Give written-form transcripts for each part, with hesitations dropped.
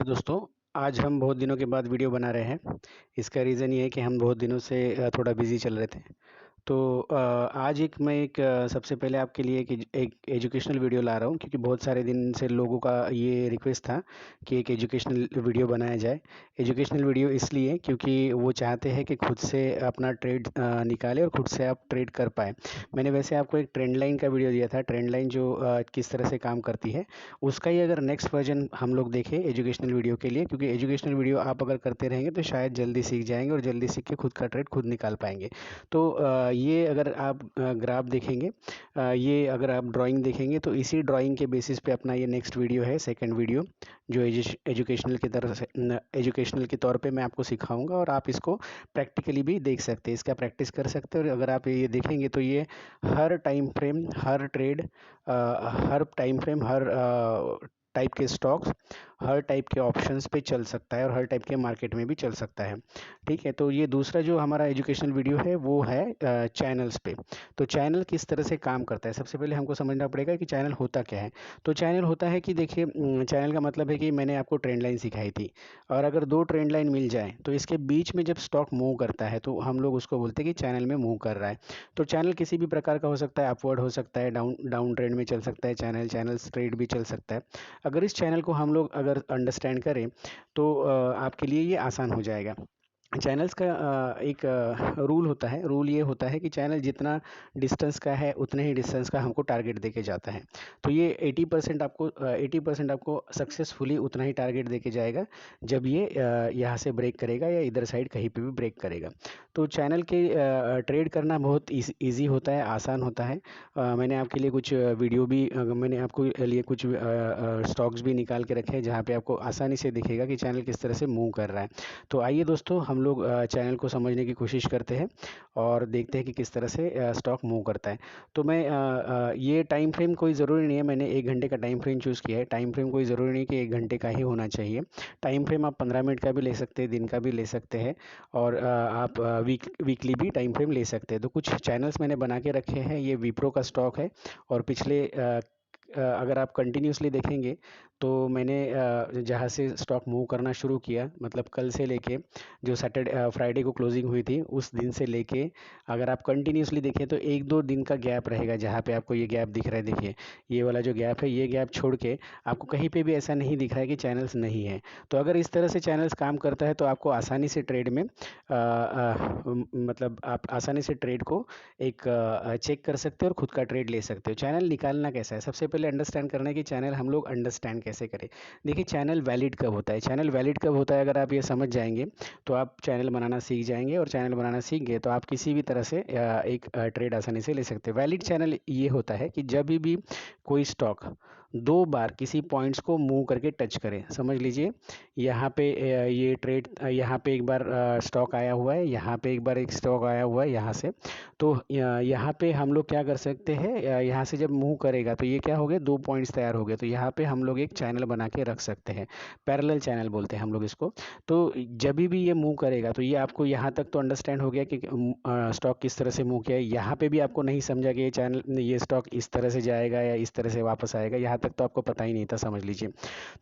तो दोस्तों, आज हम बहुत दिनों के बाद वीडियो बना रहे हैं। इसका रीज़न ये है कि हम बहुत दिनों से थोड़ा बिज़ी चल रहे थे। तो आज सबसे पहले आपके लिए एक एजुकेशनल वीडियो ला रहा हूँ, क्योंकि बहुत सारे दिन से लोगों का ये रिक्वेस्ट था कि एक एजुकेशनल वीडियो बनाया जाए। एजुकेशनल वीडियो इसलिए क्योंकि वो चाहते हैं कि खुद से अपना ट्रेड निकालें और खुद से आप ट्रेड कर पाएँ। मैंने वैसे आपको एक ट्रेंड लाइन का वीडियो दिया था, ट्रेंड लाइन जो किस तरह से काम करती है, उसका ही अगर नेक्स्ट वर्जन हम लोग देखें एजुकेशनल वीडियो के लिए, क्योंकि एजुकेशनल वीडियो आप अगर करते रहेंगे तो शायद जल्दी सीख जाएंगे और जल्दी सीख के खुद का ट्रेड खुद निकाल पाएंगे। तो ये अगर आप ग्राफ देखेंगे, ये अगर आप ड्राइंग देखेंगे, तो इसी ड्राइंग के बेसिस पे अपना ये नेक्स्ट वीडियो है, सेकंड वीडियो, जो एजुकेशनल की तरफ से एजुकेशनल के तौर पे मैं आपको सिखाऊंगा और आप इसको प्रैक्टिकली भी देख सकते हैं, इसका प्रैक्टिस कर सकते हैं। और अगर आप ये देखेंगे तो ये हर टाइम फ्रेम, हर ट्रेड, हर टाइम फ्रेम, हर टाइप के स्टॉक्स, हर टाइप के ऑप्शंस पे चल सकता है और हर टाइप के मार्केट में भी चल सकता है। ठीक है, तो ये दूसरा जो हमारा एजुकेशनल वीडियो है वो है चैनल्स पे। तो चैनल किस तरह से काम करता है, सबसे पहले हमको समझना पड़ेगा कि चैनल होता क्या है। तो चैनल होता है कि देखिए, चैनल का मतलब है कि मैंने आपको ट्रेंड लाइन सिखाई थी, और अगर दो ट्रेंड लाइन मिल जाए तो इसके बीच में जब स्टॉक मूव करता है तो हम लोग उसको बोलते हैं कि चैनल में मूव कर रहा है। तो चैनल किसी भी प्रकार का हो सकता है, अपवर्ड हो सकता है, डाउन डाउन ट्रेंड में चल सकता है, चैनल स्ट्रेट भी चल सकता है। अगर इस चैनल को हम लोग अगर अंडरस्टैंड करें तो आपके लिए ये आसान हो जाएगा। चैनल्स का एक रूल होता है, रूल ये होता है कि चैनल जितना डिस्टेंस का है उतने ही डिस्टेंस का हमको टारगेट देके जाता है। तो ये 80% आपको सक्सेसफुली उतना ही टारगेट देके जाएगा जब ये यहाँ से ब्रेक करेगा या इधर साइड कहीं पे भी ब्रेक करेगा। तो चैनल के ट्रेड करना बहुत ईजी होता है, आसान होता है। मैंने आपके लिए कुछ वीडियो भी मैंने आपको लिए कुछ स्टॉक्स भी निकाल के रखे हैं जहाँ पे आपको आसानी से दिखेगा कि चैनल किस तरह से मूव कर रहा है। तो आइए दोस्तों, हम लोग चैनल को समझने की कोशिश करते हैं और देखते हैं कि किस तरह से स्टॉक मूव करता है। तो ये टाइम फ्रेम कोई ज़रूरी नहीं है, मैंने 1 घंटे का टाइम फ्रेम चूज़ किया है। टाइम फ्रेम कोई ज़रूरी नहीं कि 1 घंटे का ही होना चाहिए। टाइम फ्रेम आप 15 मिनट का भी ले सकते हैं, दिन का भी ले सकते हैं, और आप वीकली भी टाइम फ्रेम ले सकते हैं। तो कुछ चैनल्स मैंने बना के रखे हैं। ये विप्रो का स्टॉक है, और पिछले अगर आप कंटिन्यूसली देखेंगे तो मैंने जहाँ से स्टॉक मूव करना शुरू किया, मतलब कल से लेके जो फ्राइडे को क्लोजिंग हुई थी उस दिन से लेके, अगर आप कंटिन्यूसली देखें तो 1-2 दिन का गैप रहेगा जहाँ पे आपको ये गैप दिख रहा है। देखिए, ये वाला जो गैप है, ये गैप छोड़ के आपको कहीं पे भी ऐसा नहीं दिख रहा है कि चैनल्स नहीं है। तो अगर इस तरह से चैनल्स काम करता है तो आपको आसानी से ट्रेड में मतलब आप आसानी से ट्रेड को एक चेक कर सकते हो और खुद का ट्रेड ले सकते हो। चैनल निकालना कैसा है, सबसे पहले अंडरस्टैंड करना है कि चैनल हम लोग अंडरस्टैंड कैसे करें। देखिए, चैनल वैलिड कब होता है, चैनल वैलिड कब होता है, अगर आप ये समझ जाएंगे तो आप चैनल बनाना सीख जाएंगे, और चैनल बनाना सीख गए तो आप किसी भी तरह से एक ट्रेड आसानी से ले सकते हैं। वैलिड चैनल ये होता है कि जब भी कोई स्टॉक 2 बार किसी पॉइंट्स को मूव करके टच करे, समझ लीजिए यहाँ पे ये ट्रेड, यहाँ पे एक बार स्टॉक आया हुआ है, यहाँ पे एक बार एक स्टॉक आया हुआ है यहाँ से। तो यहाँ पे हम लोग क्या कर सकते हैं, यहाँ से जब मूव करेगा तो ये क्या हो गया, 2 पॉइंट्स तैयार हो गए। तो यहाँ पे हम लोग एक चैनल बना के रख सकते हैं, पैरेलल चैनल बोलते हैं हम लोग इसको। तो जब भी ये मूव करेगा तो ये आपको यहाँ तक तो अंडरस्टैंड हो गया कि स्टॉक किस तरह से मूव किया है। यहाँ पे भी आपको नहीं समझा कि ये स्टॉक इस तरह से जाएगा या इस तरह से वापस आएगा, यहाँ तक तो आपको पता ही नहीं था, समझ लीजिए।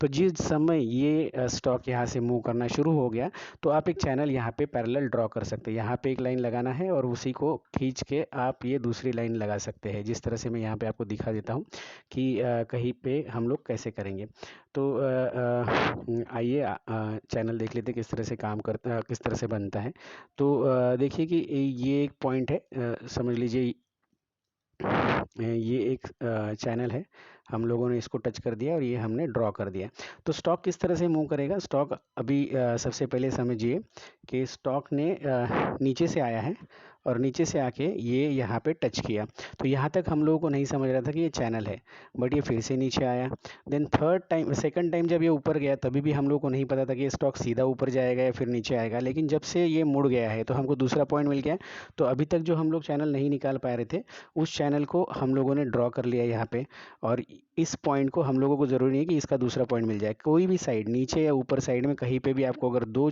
तो जिस समय ये स्टॉक यहाँ से मूव करना शुरू हो गया तो आप एक चैनल यहाँ पे पैरेलल ड्रॉ कर सकते हैं। यहाँ पे एक लाइन लगाना है और उसी को खींच के आप ये दूसरी लाइन लगा सकते हैं, जिस तरह से मैं यहाँ पे आपको दिखा देता हूँ कि कहीं पे हम लोग कैसे करेंगे। तो आइए चैनल देख लेते हैं किस तरह से काम करता, किस तरह से बनता है। तो देखिए कि ये एक पॉइंट है, समझ लीजिए ये एक चैनल है, हम लोगों ने इसको टच कर दिया और ये हमने ड्रॉ कर दिया। तो स्टॉक किस तरह से मूव करेगा, स्टॉक अभी सबसे पहले समझिए कि स्टॉक ने नीचे से आया है और नीचे से आके ये यहाँ पे टच किया। तो यहाँ तक हम लोगों को नहीं समझ रहा था कि ये चैनल है, बट ये फिर से नीचे आया। देन सेकंड टाइम जब ये ऊपर गया तभी भी हम लोग को नहीं पता था कि ये स्टॉक सीधा ऊपर जाएगा या फिर नीचे आएगा, लेकिन जब से ये मुड़ गया है तो हमको दूसरा पॉइंट मिल गया। तो अभी तक जो हम लोग चैनल नहीं निकाल पा रहे थे, उस चैनल को हम लोगों ने ड्रॉ कर लिया यहाँ पे। और इस पॉइंट को हम लोगों को ज़रूरी नहीं है कि इसका दूसरा पॉइंट मिल जाए, कोई भी साइड, नीचे या ऊपर साइड में कहीं पे भी आपको अगर दो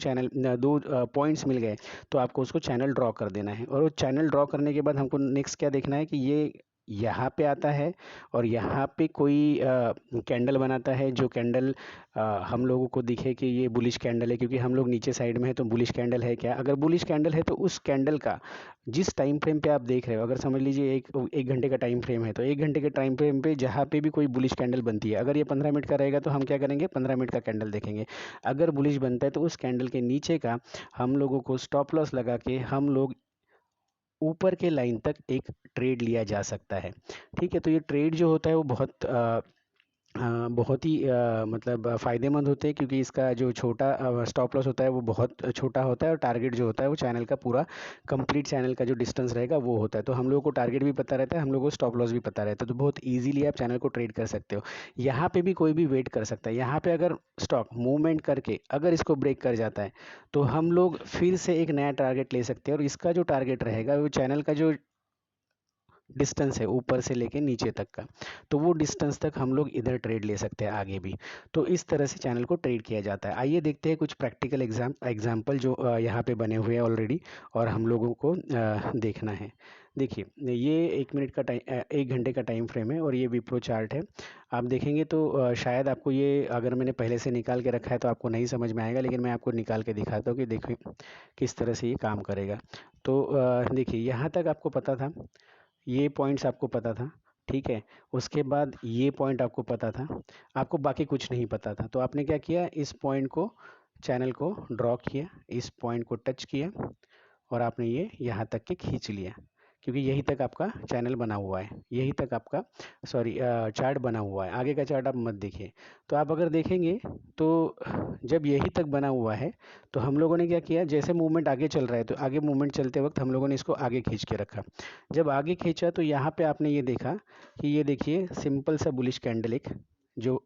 पॉइंट्स मिल गए तो आपको उसको चैनल ड्रॉ कर देना है। और वो चैनल ड्रॉ करने के बाद हमको नेक्स्ट क्या देखना है कि ये यहाँ पे आता है और यहाँ पे कोई कैंडल बनाता है, जो कैंडल हम लोगों को दिखे कि ये बुलिश कैंडल है, क्योंकि हम लोग नीचे साइड में है तो बुलिश कैंडल है क्या। अगर बुलिश कैंडल है तो उस कैंडल का जिस टाइम फ्रेम पे आप देख रहे हो, अगर समझ लीजिए एक घंटे का टाइम फ्रेम है, तो एक घंटे के टाइम फ्रेम पे जहाँ पे भी कोई बुलिश कैंडल बनती है, अगर ये 15 मिनट का रहेगा तो हम क्या करेंगे, 15 मिनट का कैंडल देखेंगे। अगर बुलिश बनता है तो उस कैंडल के नीचे का हम लोगों को स्टॉप लॉस लगा के हम लोग ऊपर के लाइन तक एक ट्रेड लिया जा सकता है। ठीक है, तो ये ट्रेड जो होता है वो बहुत ही मतलब फ़ायदेमंद होते हैं, क्योंकि इसका जो छोटा स्टॉप लॉस होता है वो बहुत छोटा होता है, और टारगेट जो होता है वो चैनल का पूरा कंप्लीट चैनल का जो डिस्टेंस रहेगा वो होता है। तो हम लोगों को टारगेट भी पता रहता है, हम लोगों को स्टॉप लॉस भी पता रहता है, तो बहुत ईजिली आप चैनल को ट्रेड कर सकते हो। यहाँ पे भी कोई भी वेट कर सकता है। यहाँ पे अगर स्टॉक मूवमेंट करके अगर इसको ब्रेक कर जाता है तो हम लोग फिर से एक नया टारगेट ले सकते हैं, और इसका जो टारगेट रहेगा वो चैनल का जो डिस्टेंस है ऊपर से लेके नीचे तक का, तो वो डिस्टेंस तक हम लोग इधर ट्रेड ले सकते हैं आगे भी। तो इस तरह से चैनल को ट्रेड किया जाता है। आइए देखते हैं कुछ प्रैक्टिकल एग्जाम्पल जो यहाँ पे बने हुए हैं ऑलरेडी, और हम लोगों को देखना है। देखिए, ये 1 मिनट का टाइम 1 घंटे का टाइम फ्रेम है और ये विप्रो चार्ट है। आप देखेंगे तो शायद आपको ये, अगर मैंने पहले से निकाल के रखा है तो आपको नहीं समझ में आएगा, लेकिन मैं आपको निकाल के दिखाता हूँ कि देखिए किस तरह से ये काम करेगा। तो देखिए, यहाँ तक आपको पता था, ये पॉइंट्स आपको पता था, ठीक है। उसके बाद ये पॉइंट आपको पता था, आपको बाकी कुछ नहीं पता था। तो आपने क्या किया, इस पॉइंट को, चैनल को ड्रॉ किया, इस पॉइंट को टच किया और आपने ये यहाँ तक के खींच लिया, क्योंकि यही तक आपका चैनल बना हुआ है, यही तक आपका सॉरी चार्ट बना हुआ है। आगे का चार्ट आप मत देखिए। तो आप अगर देखेंगे तो जब यही तक बना हुआ है तो हम लोगों ने क्या किया, जैसे मूवमेंट आगे चल रहा है तो आगे मूवमेंट चलते वक्त हम लोगों ने इसको आगे खींच के रखा। जब आगे खींचा तो यहाँ पे आपने ये देखा कि ये देखिए सिंपल सा बुलिश कैंडल एक, जो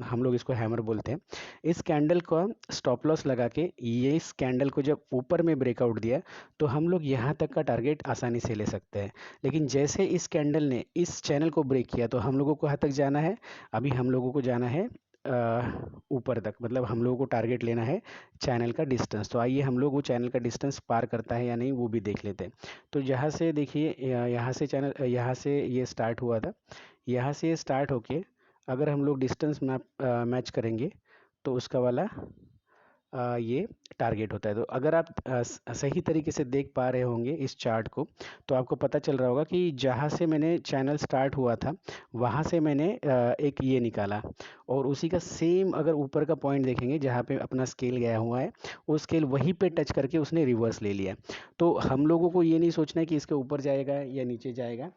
हम लोग इसको हैमर बोलते हैं, इस कैंडल का स्टॉप लॉस लगा के ये इस कैंडल को जब ऊपर में ब्रेकआउट दिया तो हम लोग यहाँ तक का टारगेट आसानी से ले सकते हैं। लेकिन जैसे इस कैंडल ने इस चैनल को ब्रेक किया तो हम लोगों को कहाँ तक जाना है, अभी हम लोगों को जाना है ऊपर तक, मतलब हम लोगों को टारगेट लेना है चैनल का डिस्टेंस। तो आइए हम लोग वो चैनल का डिस्टेंस पार करता है या नहीं वो भी देख लेते हैं। तो यहाँ से देखिए, यहाँ से चैनल, यहाँ से ये स्टार्ट हुआ था, यहाँ से ये स्टार्ट होके अगर हम लोग डिस्टेंस मैच करेंगे तो उसका वाला ये टारगेट होता है। तो अगर आप सही तरीके से देख पा रहे होंगे इस चार्ट को, तो आपको पता चल रहा होगा कि जहाँ से मैंने चैनल स्टार्ट हुआ था वहाँ से मैंने एक ये निकाला, और उसी का सेम अगर ऊपर का पॉइंट देखेंगे जहाँ पे अपना स्केल गया हुआ है, वो स्केल वहीं पे टच करके उसने रिवर्स ले लिया। तो हम लोगों को ये नहीं सोचना है कि इसके ऊपर जाएगा या नीचे जाएगा,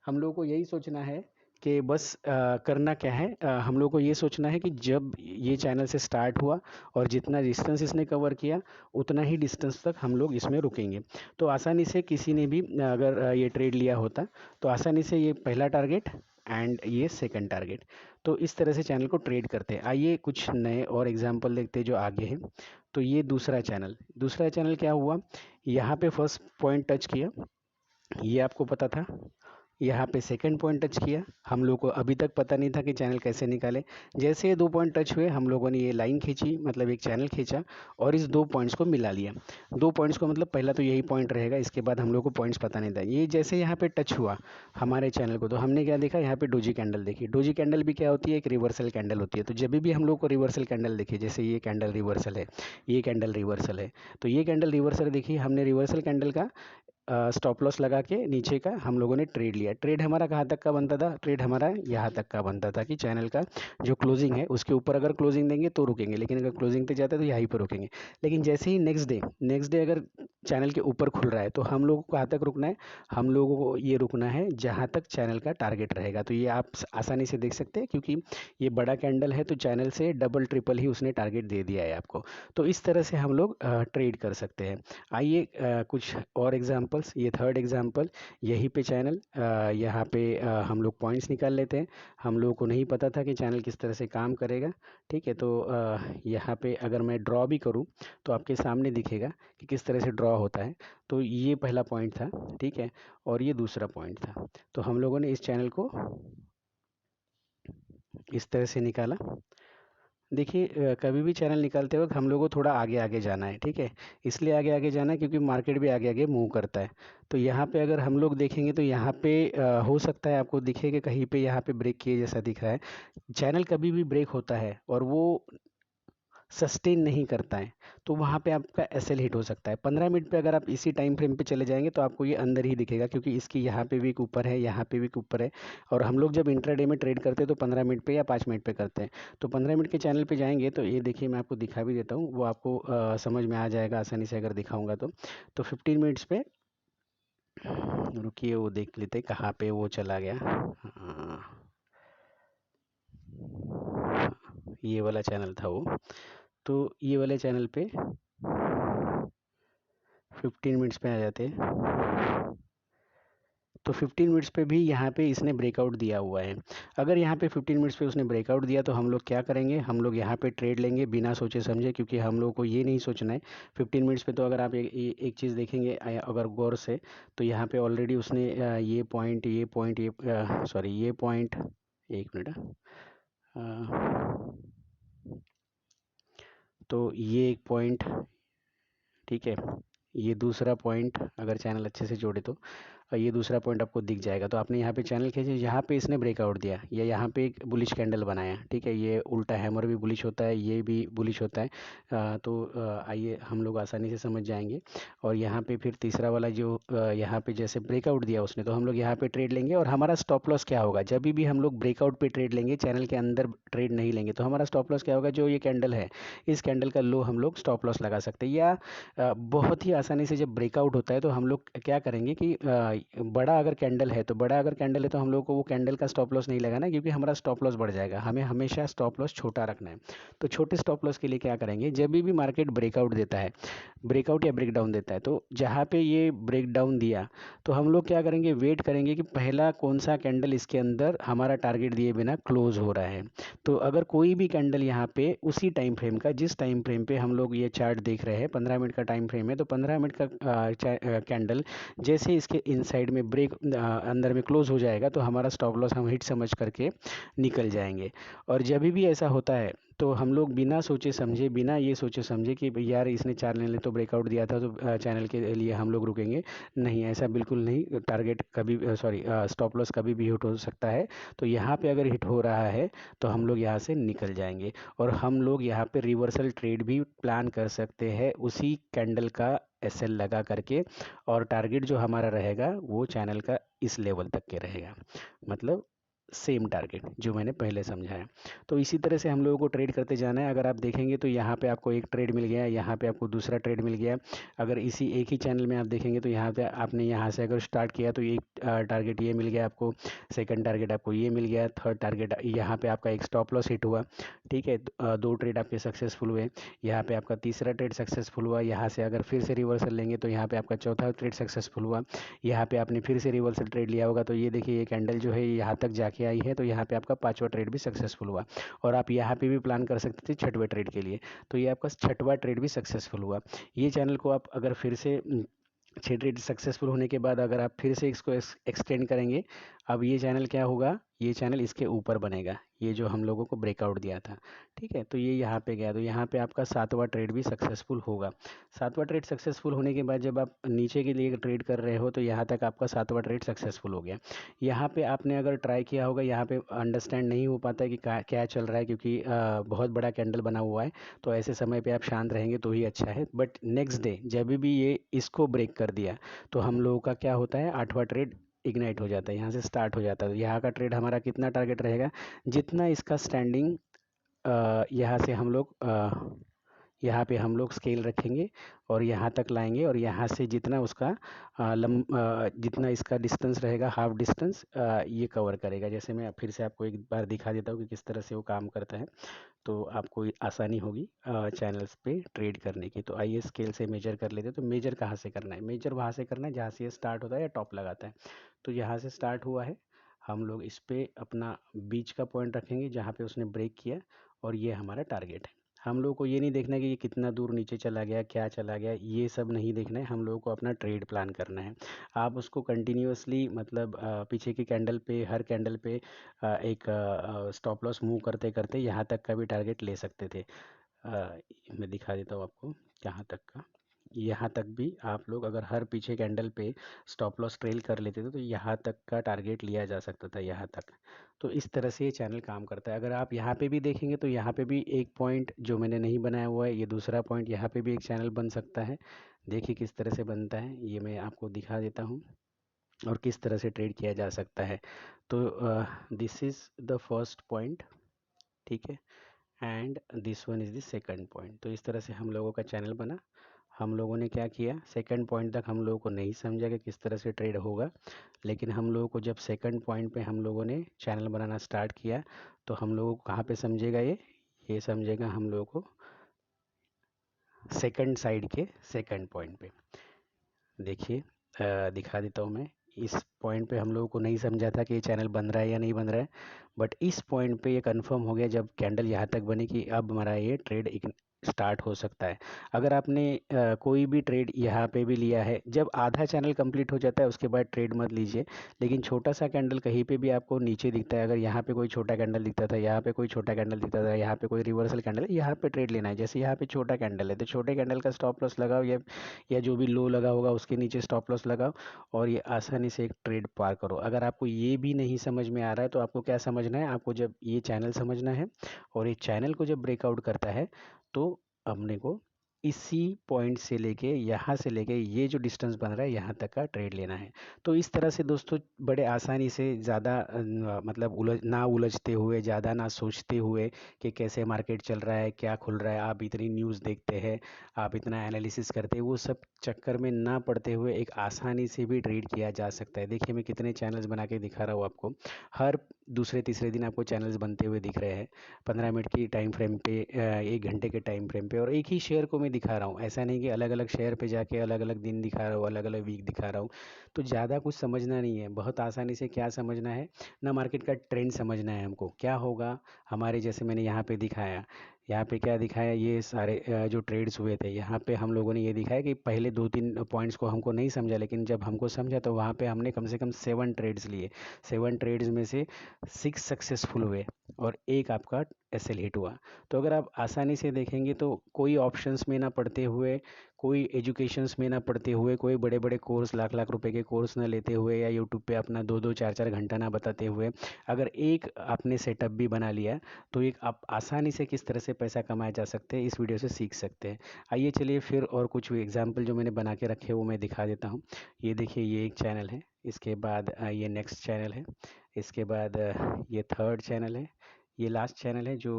हम लोगों को यही सोचना है कि बस करना क्या है, हम लोग को ये सोचना है कि जब ये चैनल से स्टार्ट हुआ और जितना डिस्टेंस इसने कवर किया उतना ही डिस्टेंस तक हम लोग इसमें रुकेंगे। तो आसानी से किसी ने भी अगर ये ट्रेड लिया होता तो आसानी से ये पहला टारगेट एंड ये सेकंड टारगेट, तो इस तरह से चैनल को ट्रेड करते हैं। आइए कुछ नए और एग्जांपल देखते हैं जो आगे हैं। तो ये दूसरा चैनल क्या हुआ, यहाँ पे फर्स्ट पॉइंट टच किया, ये आपको पता था। यहाँ पे सेकंड पॉइंट टच किया, हम लोग को अभी तक पता नहीं था कि चैनल कैसे निकाले। जैसे ये 2 पॉइंट टच हुए हम लोगों ने ये लाइन खींची, मतलब एक चैनल खींचा और इस 2 पॉइंट्स को मिला लिया। 2 पॉइंट्स को मतलब पहला तो यही पॉइंट रहेगा, इसके बाद हम लोग को पॉइंट्स पता नहीं था। ये जैसे यहाँ पे टच हुआ हमारे चैनल को तो हमने क्या देखा, यहाँ पे डोजी कैंडल देखी। डोजी कैंडल भी क्या होती है, एक रिवर्सल कैंडल होती है। तो जब भी हम लोग को रिवर्सल कैंडल देखी, जैसे ये कैंडल रिवर्सल है, ये कैंडल रिवर्सल है, तो ये कैंडल रिवर्सल देखी हमने, रिवर्सल कैंडल का स्टॉप लॉस लगा के नीचे का हम लोगों ने ट्रेड लिया। ट्रेड हमारा कहाँ तक का बनता था, ट्रेड हमारा यहाँ तक का बनता था कि चैनल का जो क्लोजिंग है उसके ऊपर अगर क्लोजिंग देंगे तो रुकेंगे, लेकिन अगर क्लोजिंग पे जाता है तो यहीं पर रुकेंगे। लेकिन जैसे ही नेक्स्ट डे अगर चैनल के ऊपर खुल रहा है तो हम लोगों को कहाँ तक रुकना है, हम लोगों को ये रुकना है जहाँ तक चैनल का टारगेट रहेगा। तो ये आप आसानी से देख सकते हैं, क्योंकि ये बड़ा कैंडल है तो चैनल से डबल ट्रिपल ही उसने टारगेट दे दिया है आपको। तो इस तरह से हम लोग ट्रेड कर सकते हैं। आइए कुछ और एग्जांपल्स, ये थर्ड एग्जांपल, यहीं पे चैनल, यहाँ पे हम लोग पॉइंट्स निकाल लेते हैं। हम लोगों को नहीं पता था कि चैनल किस तरह से काम करेगा, ठीक है। तो यहाँ पे अगर मैं ड्रॉ भी करूँ तो आपके सामने दिखेगा कि किस तरह से ड्रॉ होता है। तो ये पहला पॉइंट था, ठीक है, और ये दूसरा पॉइंट था। तो हम लोगों ने इस चैनल को इस तरह से निकाला, देखिए कभी भी चैनल निकालते वक्त हम लोग को थोड़ा आगे आगे जाना है, ठीक है। इसलिए आगे आगे जाना है क्योंकि मार्केट भी आगे आगे मूव करता है। तो यहाँ पे अगर हम लोग देखेंगे तो यहाँ पे हो सकता है आपको दिखे कि कहीं पे यहाँ पे ब्रेक किए जैसा दिख रहा है। चैनल कभी भी ब्रेक होता है और वो सस्टेन नहीं करता है तो वहाँ पे आपका एसएल हिट हो सकता है। 15 मिनट पे अगर आप इसी टाइम फ्रेम पे चले जाएंगे तो आपको ये अंदर ही दिखेगा क्योंकि इसकी यहाँ पे भी एक ऊपर है, यहाँ पे भी एक ऊपर है। और हम लोग जब इंट्राडे में ट्रेड करते हैं तो 15 मिनट पे या 5 मिनट पे करते हैं। तो 15 मिनट के चैनल पे जाएंगे तो ये देखिए मैं आपको दिखा भी देता हूँ, वो आपको समझ में आ जाएगा आसानी से अगर दिखाऊंगा तो 15 मिनट्स पे रुकिए, वो देख लेते कहाँ पे वो चला गया। ये वाला चैनल था वो। तो ये वाले चैनल पे 15 मिनट्स पे आ जाते हैं तो 15 मिनट्स पे भी यहाँ पे इसने ब्रेकआउट दिया हुआ है। अगर यहाँ पे 15 मिनट्स पे उसने ब्रेकआउट दिया तो हम लोग क्या करेंगे, हम लोग यहाँ पे ट्रेड लेंगे बिना सोचे समझे, क्योंकि हम लोग को ये नहीं सोचना है 15 मिनट्स पे। तो अगर आप एक चीज़ देखेंगे अगर गौर से, तो यहाँ पे ऑलरेडी उसने ये पॉइंट ये सॉरी ये पॉइंट, एक मिनट, तो ये एक पॉइंट, ठीक है, ये दूसरा पॉइंट अगर चैनल अच्छे से जोड़े तो ये दूसरा पॉइंट आपको दिख जाएगा। तो आपने यहाँ पे चैनल खींचे, यहाँ पे इसने ब्रेकआउट दिया या यहाँ पे एक बुलिश कैंडल बनाया, ठीक है। ये उल्टा हैमर भी बुलिश होता है, ये भी बुलिश होता है। आइए हम लोग आसानी से समझ जाएंगे। और यहाँ पे फिर तीसरा वाला जो यहाँ पे जैसे ब्रेकआउट दिया उसने, तो हम लोग यहाँ पे ट्रेड लेंगे। और हमारा स्टॉप लॉस क्या होगा, जब भी हम लोग ब्रेकआउट पे ट्रेड लेंगे, चैनल के अंदर ट्रेड नहीं लेंगे, तो हमारा स्टॉप लॉस क्या होगा, जो ये कैंडल है इस कैंडल का लो हम लोग स्टॉप लॉस लगा सकते हैं। या बहुत ही आसानी से जब ब्रेकआउट होता है तो हम लोग क्या करेंगे कि बड़ा अगर कैंडल है तो हम लोग को वो कैंडल का स्टॉप लॉस नहीं लगाना, क्योंकि हमारा स्टॉप लॉस बढ़ जाएगा। हमें हमेशा स्टॉप लॉस छोटा रखना है। तो छोटे स्टॉप लॉस के लिए क्या करेंगे, जब भी मार्केट ब्रेकआउट देता है, ब्रेकआउट या ब्रेकडाउन देता है, तो जहाँ पे ये ब्रेकडाउन दिया तो हम लोग क्या करेंगे, वेट करेंगे कि पहला कौन सा कैंडल इसके अंदर हमारा टारगेट दिए बिना क्लोज हो रहा है। तो अगर कोई भी कैंडल यहाँ पे उसी टाइम फ्रेम का, जिस टाइम फ्रेम पे हम लोग ये चार्ट देख रहे हैं, 15 मिनट का टाइम फ्रेम है, तो 15 मिनट का कैंडल जैसे इसके इनसाइड में ब्रेक अंदर में क्लोज हो जाएगा तो हमारा स्टॉप लॉस हम हिट समझ करके निकल जाएंगे। और जब भी ऐसा होता है तो हम लोग बिना सोचे समझे, बिना ये सोचे समझे कि भाई यार इसने 4 लेने तो ब्रेकआउट दिया था तो चैनल के लिए हम लोग रुकेंगे, नहीं, ऐसा बिल्कुल नहीं। टारगेट कभी सॉरी स्टॉप लॉस कभी भी हिट हो सकता है। तो यहाँ पे अगर हिट हो रहा है तो हम लोग यहाँ से निकल जाएंगे। और हम लोग यहाँ पे रिवर्सल ट्रेड भी प्लान कर सकते हैं उसी कैंडल का एसएल लगा करके। और टारगेट जो हमारा रहेगा वो चैनल का इस लेवल तक के रहेगा, मतलब सेम टारगेट जो मैंने पहले समझाया। तो इसी तरह से हम लोगों को ट्रेड करते जाना है। अगर आप देखेंगे तो यहाँ पे आपको एक ट्रेड मिल गया, यहाँ पे आपको दूसरा ट्रेड मिल गया। अगर इसी एक ही चैनल में आप देखेंगे तो यहाँ पे आपने यहाँ से अगर स्टार्ट किया तो एक टारगेट ये मिल गया आपको, सेकंड टारगेट आपको ये मिल गया, थर्ड टारगेट यहाँ पे आपका एक स्टॉप लॉस हिट हुआ, ठीक है। दो ट्रेड आपके सक्सेसफुल हुए। यहाँ पे आपका तीसरा ट्रेड सक्सेसफुल हुआ। यहाँ से अगर फिर से रिवर्सल लेंगे तो यहाँ पे आपका चौथा ट्रेड सक्सेसफुल हुआ। यहाँ पे आपने फिर से रिवर्सल ट्रेड लिया होगा तो ये देखिए ये कैंडल जो है यहाँ तक जाके आई है, तो यहाँ पे आपका पांचवा ट्रेड भी सक्सेसफुल हुआ। और आप यहाँ पे भी प्लान कर सकते थे छठवें ट्रेड के लिए, तो ये आपका छठवां ट्रेड भी सक्सेसफुल हुआ। ये चैनल को आप अगर फिर से 6 ट्रेड सक्सेसफुल होने के बाद अगर आप फिर से इसको एक्सटेंड करेंगे, अब ये चैनल क्या होगा, ये चैनल इसके ऊपर बनेगा, ये जो हम लोगों को ब्रेकआउट दिया था, ठीक है। तो ये यहाँ पे गया, तो यहाँ पे आपका 7वां ट्रेड भी सक्सेसफुल होगा। 7वां ट्रेड सक्सेसफुल होने के बाद जब आप नीचे के लिए ट्रेड कर रहे हो तो यहाँ तक आपका 7वां ट्रेड सक्सेसफुल हो गया। यहाँ पे आपने अगर ट्राई किया होगा, यहाँ पे अंडरस्टैंड नहीं हो पाता है कि क्या चल रहा है, क्योंकि बहुत बड़ा कैंडल बना हुआ है। तो ऐसे समय पे आप शांत रहेंगे तो ही अच्छा है। बट नेक्स्ट डे जब भी ये इसको ब्रेक कर दिया तो हम लोगों का क्या होता है, 8वां ट्रेड इग्नाइट हो जाता है, यहाँ से स्टार्ट हो जाता है। तो यहाँ का ट्रेड हमारा कितना टारगेट रहेगा, जितना इसका स्टैंडिंग यहाँ से हम लोग यहाँ पे हम लोग स्केल रखेंगे और यहाँ तक लाएंगे, और यहाँ से जितना उसका जितना इसका डिस्टेंस रहेगा, हाफ डिस्टेंस ये कवर करेगा। जैसे मैं फिर से आपको एक बार दिखा देता हूँ कि किस तरह से वो काम करता है, तो आपको आसानी होगी चैनल्स पे ट्रेड करने की। तो आइए स्केल से मेजर कर लेते हैं। तो मेजर कहाँ से करना है, मेजर वहाँ से करना है जहाँ से ये स्टार्ट होता है या टॉप लगाता है। तो यहाँ से स्टार्ट हुआ है, हम लोग इस पे अपना बीच का पॉइंट रखेंगे जहाँ पे उसने ब्रेक किया, और ये हमारा टारगेट है। हम लोग को ये नहीं देखना है कि ये कितना दूर नीचे चला गया, क्या चला गया, ये सब नहीं देखना है। हम लोगों को अपना ट्रेड प्लान करना है। आप उसको कंटिन्यूअसली मतलब पीछे की कैंडल पे, हर कैंडल पे एक स्टॉप लॉस मूव करते करते यहाँ तक का भी टारगेट ले सकते थे। मैं दिखा देता हूँ आपको कहाँ तक का। यहाँ तक भी आप लोग अगर हर पीछे कैंडल पे स्टॉप लॉस ट्रेल कर लेते थे तो यहाँ तक का टारगेट लिया जा सकता था, यहाँ तक। तो इस तरह से ये चैनल काम करता है। अगर आप यहाँ पे भी देखेंगे तो यहाँ पे भी एक पॉइंट जो मैंने नहीं बनाया हुआ है, ये दूसरा पॉइंट, यहाँ पे भी एक चैनल बन सकता है। देखिए किस तरह से बनता है, ये मैं आपको दिखा देता हूँ और किस तरह से ट्रेड किया जा सकता है। तो this is the first point, ठीक है, and this one is the second point. तो इस तरह से हम लोगों का चैनल बना। हम लोगों ने क्या किया, सेकंड पॉइंट तक हम लोगों को नहीं समझा कि किस तरह से ट्रेड होगा, लेकिन हम लोगों को जब सेकंड पॉइंट पे हम लोगों ने चैनल बनाना स्टार्ट किया तो हम लोगों को कहाँ पे समझेगा, ये समझेगा हम लोगों को सेकंड साइड के सेकंड पॉइंट पे। देखिए दिखा देता हूँ मैं। इस पॉइंट पे हम लोगों को नहीं समझा था कि ये चैनल बन रहा है या नहीं बन रहा है, बट इस पॉइंट पे ये कंफर्म हो गया जब कैंडल यहाँ तक बनी कि अब हमारा ये ट्रेड एक स्टार्ट हो सकता है। अगर आपने कोई भी ट्रेड यहाँ पे भी लिया है, जब आधा चैनल कंप्लीट हो जाता है उसके बाद ट्रेड मत लीजिए। लेकिन छोटा सा कैंडल कहीं पे भी आपको नीचे दिखता है, अगर यहाँ पे कोई छोटा कैंडल दिखता था, यहाँ पे कोई छोटा कैंडल दिखता था, यहाँ पे कोई रिवर्सल कैंडल है, यहाँ पे ट्रेड लेना है। जैसे यहाँ पे छोटा कैंडल है तो छोटे कैंडल का स्टॉप लॉस लगाओ, या जो भी लो लगा होगा उसके नीचे स्टॉप लॉस लगाओ और ये आसानी से एक ट्रेड पार करो। अगर आपको ये भी नहीं समझ में आ रहा है तो आपको क्या समझना है, आपको जब ये चैनल समझना है और ये चैनल को जब ब्रेकआउट करता है तो अपने को इसी पॉइंट से लेके यहाँ से लेके ये जो डिस्टेंस बन रहा है यहाँ तक का ट्रेड लेना है। तो इस तरह से दोस्तों बड़े आसानी से ज़्यादा मतलब ना उलझते हुए, ज़्यादा ना सोचते हुए कि कैसे मार्केट चल रहा है, क्या खुल रहा है, आप इतनी न्यूज़ देखते हैं, आप इतना एनालिसिस करते हैं, वो सब चक्कर में ना पड़ते हुए एक आसानी से भी ट्रेड किया जा सकता है। देखिए मैं कितने चैनल्स बना के दिखा रहा हूँ आपको। हर दूसरे तीसरे दिन आपको चैनल्स बनते हुए दिख रहे हैं, 15 मिनट की टाइम फ्रेम पे, 1 घंटे के टाइम फ्रेम पे, और एक ही शेयर को मैं दिखा रहा हूँ। ऐसा नहीं कि अलग अलग शेयर पे जाके अलग अलग दिन दिखा रहा हूँ, अलग अलग वीक दिखा रहा हूँ। तो ज़्यादा कुछ समझना नहीं है, बहुत आसानी से क्या समझना है ना, मार्केट का ट्रेंड समझना है हमको, क्या होगा हमारे। जैसे मैंने यहाँ पे दिखाया, यहाँ पे क्या दिखाया, ये सारे जो ट्रेड्स हुए थे यहाँ पे हम लोगों ने ये दिखाया कि पहले 2-3 पॉइंट्स को हमको नहीं समझा, लेकिन जब हमको समझा तो वहाँ पे हमने कम से कम 7 ट्रेड्स लिए। 7 ट्रेड्स में से 6 सक्सेसफुल हुए और एक आपका एसएल हिट हुआ। तो अगर आप आसानी से देखेंगे तो कोई ऑप्शंस में ना पढ़ते हुए, कोई एजुकेशंस में ना पढ़ते हुए, कोई बड़े बड़े कोर्स, लाख लाख रुपए के कोर्स ना लेते हुए, या यूट्यूब पे अपना 2-2 4-4 घंटा ना बताते हुए, अगर एक आपने सेटअप भी बना लिया तो एक आप आसानी से किस तरह से पैसा कमाया जा सकते हैं इस वीडियो से सीख सकते हैं। आइए चलिए फिर और कुछ एग्जाम्पल जो मैंने बना के रखे वो मैं दिखा देता हूँ। ये देखिए ये एक चैनल है, इसके बाद ये नेक्स्ट चैनल है, इसके बाद ये थर्ड चैनल है, ये लास्ट चैनल है जो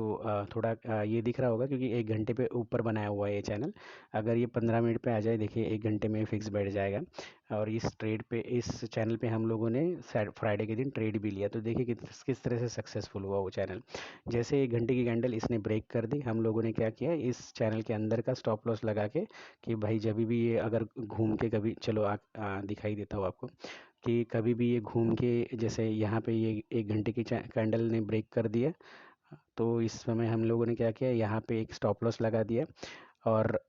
थोड़ा ये दिख रहा होगा क्योंकि 1 घंटे पे ऊपर बनाया हुआ है ये चैनल। अगर ये 15 मिनट पे आ जाए, देखिए 1 घंटे में फिक्स बैठ जाएगा। और इस ट्रेड पे, इस चैनल पे हम लोगों ने फ्राइडे के दिन ट्रेड भी लिया, तो देखिए किस तरह से सक्सेसफुल हुआ वो चैनल। जैसे 1 घंटे की कैंडल इसने ब्रेक कर दी, हम लोगों ने क्या किया, इस चैनल के अंदर का स्टॉप लॉस लगा के कि भाई जब भी ये अगर घूम के कभी, चलो दिखाई देता हूँ आपको, कि कभी भी ये घूम के, जैसे यहाँ पे ये 1 घंटे की कैंडल ने ब्रेक कर दिया, तो इस समय हम लोगों ने क्या किया, यहाँ पे एक स्टॉप लॉस लगा दिया और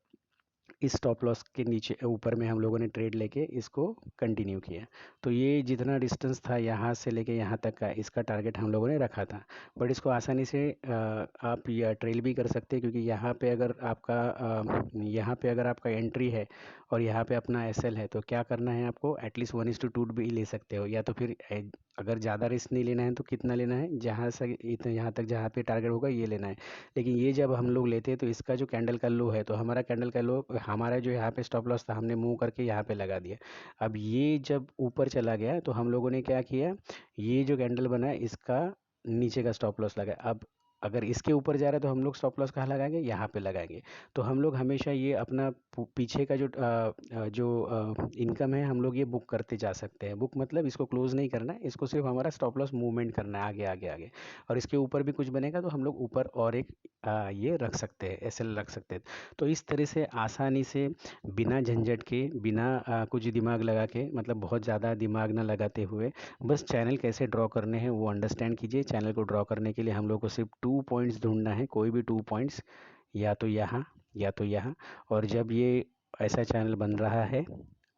इस स्टॉप लॉस के नीचे ऊपर में हम लोगों ने ट्रेड लेके इसको कंटिन्यू किया। तो ये जितना डिस्टेंस था यहाँ से लेके यहाँ तक का, इसका टारगेट हम लोगों ने रखा था। बट इसको आसानी से आप या ट्रेल भी कर सकते हैं, क्योंकि यहाँ पे अगर आपका एंट्री है और यहाँ पे अपना एसएल है, तो क्या करना है आपको, एटलीस्ट 1:2 भी ले सकते हो, या तो फिर अगर ज़्यादा रिस्क नहीं लेना है तो कितना लेना है, जहाँ से इतना यहाँ तक जहाँ पे टारगेट होगा ये लेना है। लेकिन ये जब हम लोग लेते हैं तो इसका जो कैंडल का लो है, तो हमारा कैंडल का लो, हमारा जो यहाँ पे स्टॉप लॉस था हमने मूव करके यहाँ पे लगा दिया। अब ये जब ऊपर चला गया तो हम लोगों ने क्या किया, ये जो कैंडल बना है इसका नीचे का स्टॉप लॉस लगा। अब अगर इसके ऊपर जा रहा है तो हम लोग स्टॉप लॉस कहाँ लगाएंगे, यहाँ पे लगाएंगे। तो हम लोग हमेशा ये अपना पीछे का जो इनकम है हम लोग ये बुक करते जा सकते हैं। बुक मतलब इसको क्लोज नहीं करना है, इसको सिर्फ हमारा स्टॉप लॉस मूवमेंट करना है आगे आगे आगे। और इसके ऊपर भी कुछ बनेगा तो हम लोग ऊपर और एक ये रख सकते हैं, एसएल रख सकते हैं। तो इस तरह से आसानी से, बिना झंझट के, बिना कुछ दिमाग लगा के, मतलब बहुत ज़्यादा दिमाग ना लगाते हुए, बस चैनल कैसे ड्रॉ करने हैं वो अंडरस्टैंड कीजिए। चैनल को ड्रॉ करने के लिए हम लोग को सिर्फ 2 पॉइंट्स ढूंढना है, कोई भी 2 पॉइंट्स। या तो यहाँ या तो यहाँ। और जब ये ऐसा चैनल बन रहा है,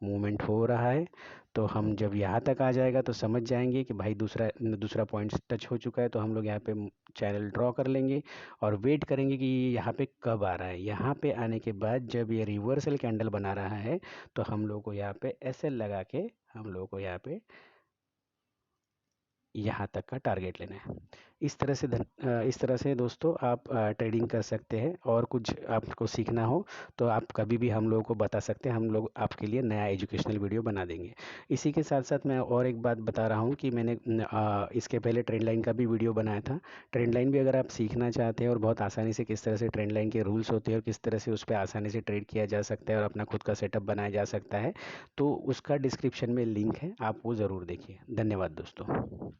मूवमेंट हो रहा है, तो हम जब यहाँ तक आ जाएगा तो समझ जाएंगे कि भाई दूसरा दूसरा पॉइंट टच हो चुका है, तो हम लोग यहाँ पे चैनल ड्रॉ कर लेंगे और वेट करेंगे कि ये यहाँ पे कब आ रहा है। यहाँ पे आने के बाद जब ये रिवर्सल कैंडल बना रहा है तो हम लोग को यहाँ पे SL लगा के हम लोग को यहाँ पे यहाँ तक का टारगेट लेना है। इस तरह से दोस्तों आप ट्रेडिंग कर सकते हैं। और कुछ आपको सीखना हो तो आप कभी भी हम लोगों को बता सकते हैं, हम लोग आपके लिए नया एजुकेशनल वीडियो बना देंगे। इसी के साथ साथ मैं और एक बात बता रहा हूँ कि मैंने इसके पहले ट्रेंड लाइन का भी वीडियो बनाया था। ट्रेंड लाइन भी अगर आप सीखना चाहते हैं और बहुत आसानी से किस तरह से ट्रेंड लाइन के रूल्स होते हैं और किस तरह से उस पर आसानी से ट्रेड किया जा सकता है और अपना खुद का सेटअप बनाया जा सकता है, तो उसका डिस्क्रिप्शन में लिंक है, आप वो ज़रूर देखिए। धन्यवाद दोस्तों।